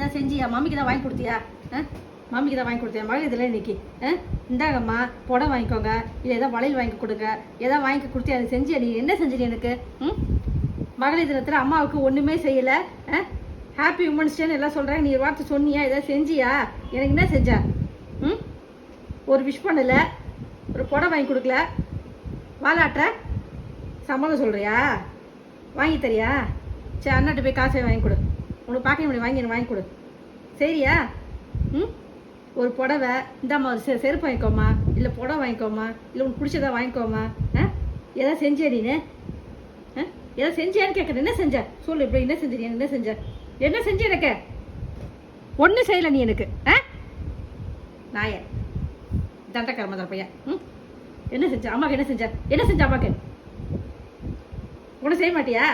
ஏதாவது செஞ்சியா? மம்மிக்கு தான் வாங்கி கொடுத்தியா? மம்மிக்கு தான் வாங்கி கொடுத்தியா? மகளிர் இதில் இன்னைக்கு இந்தாங்கம்மா புடவை வாங்கிக்கோங்க, இல்லை ஏதாவது வளையல் வாங்கி கொடுங்க, ஏதாவது வாங்கி கொடுத்தியா? அது செஞ்சியா? நீ என்ன செஞ்சிரு எனக்கு? மகளிர் தினத்தில் அம்மாவுக்கு ஒன்றுமே செய்யலை. ஹாப்பி உமன்ஸ் டேன்னு எல்லாம் சொல்கிறாங்க, நீ ஒரு வார்த்தை சொன்னியா? ஏதாவது செஞ்சியா? எனக்கு என்ன செஞ்சா? ஒரு விஷ் பண்ணலை, ஒரு புடவை வாங்கி கொடுக்கல, வாலாட்ட சம்மதம் சொல்கிறியா? வாங்கி தரியா? சரி, அண்ணாட்ட போய் காசை வாங்கி கொடு, உனக்கு பார்க்க முடியும், வாங்கி கொடு. சரியா? ஒரு புடவை இந்தாம்மா, ஒரு செருப்பு வாங்கிக்கோமா, இல்லை புடவை வாங்கிக்கோமா, இல்லை உனக்கு பிடிச்சதா வாங்கிக்கோமா. எதாவது செஞ்சியா நீ? எதாவது செஞ்சியான்னு கேட்குறேன். என்ன செஞ்ச சொல்லு, இப்படி என்ன செஞ்ச? நீ என்ன செஞ்ச எனக்கு? ஒன்றும் செய்யலை நீ எனக்கு. நாய தண்டக்கார மாதிரி பையன். என்ன செஞ்ச அம்மாக்கு? என்ன செஞ்ச அம்மாக்கு? ஒன்றும் செய்ய மாட்டியா?